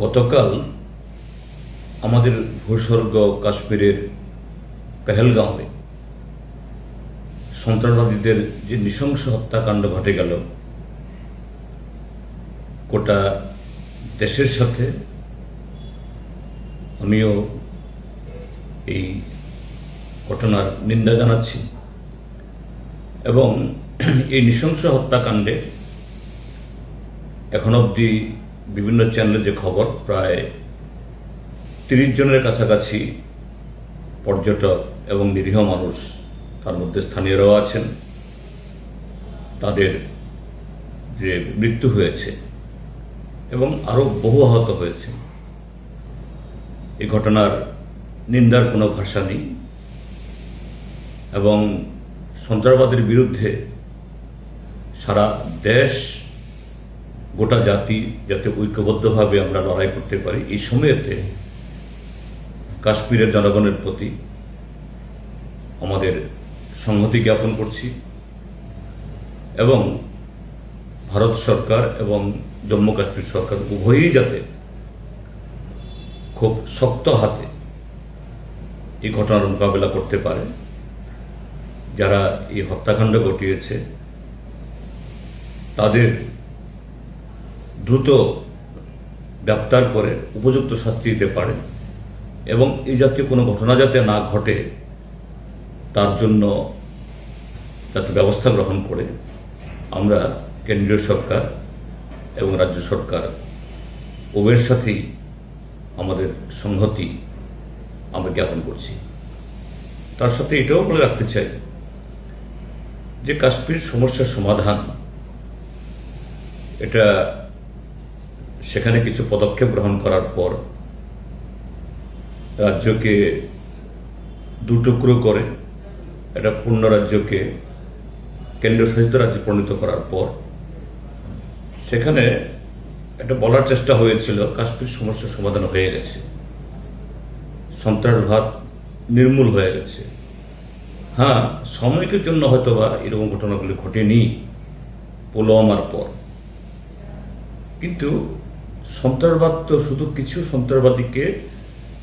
গতকাল আমাদের ভূস্বর্গ কাশ্মীরের পেহেলগাঁওয়ে সন্ত্রাসবাদীদের যে নৃশংস হত্যাকাণ্ড ঘটে গেল, গোটা দেশের সাথে আমিও এই ঘটনার নিন্দা জানাচ্ছি এবং এই নৃশংস হত্যাকাণ্ডে এখন অবধি বিভিন্ন চ্যানেলে যে খবর, প্রায় 30 জনের কাছাকাছি পর্যটক এবং নিরীহ মানুষ, তার মধ্যে স্থানীয়রাও আছেন, তাদের যে মৃত্যু হয়েছে এবং আরো বহু আহত হয়েছে। এই ঘটনার নিন্দার কোনো ভাষা নেই এবং সন্ত্রাসবাদের বিরুদ্ধে সারা দেশ, গোটা জাতি যাতে ঐক্যবদ্ধভাবে আমরা লড়াই করতে পারি, এই সময়েতে কাশ্মীরের জনগণের প্রতি আমাদের সংহতি জ্ঞাপন করছি এবং ভারত সরকার এবং জম্মু কাশ্মীর সরকার উভয়ই যাতে খুব শক্ত হাতে এই ঘটনার মোকাবেলা করতে পারে। যারা এই হত্যাকাণ্ড ঘটিয়েছে তাদের দ্রুত গ্রেপ্তার করে উপযুক্ত শাস্তি দিতে পারে এবং এই জাতীয় কোনো ঘটনা যাতে না ঘটে তার জন্য যাতে ব্যবস্থা গ্রহণ করে আমরা কেন্দ্রীয় সরকার এবং রাজ্য সরকার উভয়ের সাথেই আমাদের সংহতি আমরা জ্ঞাপন করছি। তার সাথে এটাও বলে রাখতে চাই যে কাশ্মীর সমস্যার সমাধান, এটা সেখানে কিছু পদক্ষেপ গ্রহণ করার পর রাজ্যকে দুটুকরো করে এটা পূর্ণ রাজ্যকে কেন্দ্রশাসিত রাজ্যে পরিণত করার পর সেখানে এটা বলার চেষ্টা হয়েছিল কাশ্মীর সমস্যার সমাধান হয়ে গেছে, সন্ত্রাসবাদ নির্মূল হয়ে গেছে। হ্যাঁ, সাময়িকের জন্য হয়তোবা এরকম ঘটনাগুলি ঘটেনি পুলওয়ামার পর, কিন্তু সন্ত্রাসবাদ তো শুধু কিছু সন্ত্রাসবাদীকে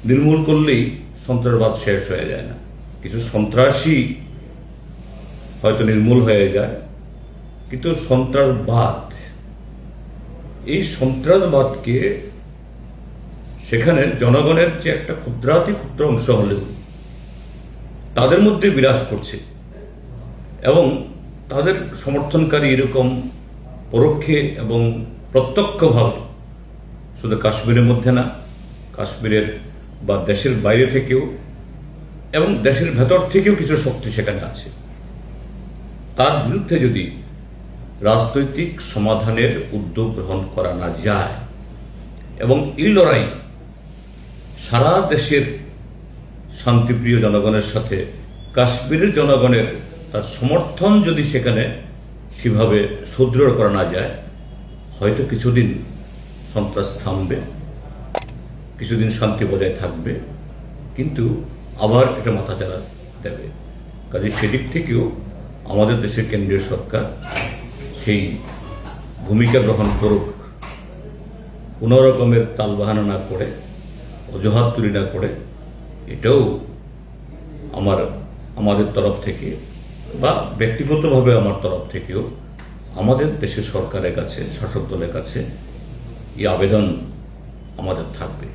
নির্মূল করলেই সন্ত্রাসবাদ শেষ হয়ে যায় না। কিছু সন্ত্রাসী হয়তো নির্মূল হয়ে যায়, কিন্তু সন্ত্রাসবাদ, এই সন্ত্রাসবাদকে সেখানে জনগণের যে একটা ক্ষুদ্রাতি ক্ষুদ্র অংশ হলেও তাদের মধ্যে বিরাজ করছে এবং তাদের সমর্থনকারী এরকম পরোক্ষে এবং প্রত্যক্ষভাবে শুধু কাশ্মীরের মধ্যে না, কাশ্মীরের বা দেশের বাইরে থেকেও এবং দেশের ভেতর থেকেও কিছু শক্তি সেখানে আছে। তার বিরুদ্ধে যদি রাজনৈতিক সমাধানের উদ্যোগ গ্রহণ করা না যায় এবং এই লড়াই সারা দেশের শান্তিপ্রিয় জনগণের সাথে কাশ্মীরের জনগণের তার সমর্থন যদি সেখানে সেভাবে সুদৃঢ় করা না যায়, হয়তো কিছুদিন সন্ত্রাস থামবে, কিছুদিন শান্তি বজায় থাকবে, কিন্তু আবার এটা মাথাচাড়া দেবে। কাজে সেদিক থেকেও আমাদের দেশের কেন্দ্রীয় সরকার সেই ভূমিকা গ্রহণ করুক, কোনো রকমের তালবাহানা না করে, অজুহাত তুলি না করে। এটাও আমাদের তরফ থেকে বা ব্যক্তিগতভাবে আমার তরফ থেকেও আমাদের দেশের সরকারের কাছে, শাসক দলের কাছে এই আবেদন আমাদের থাকবে।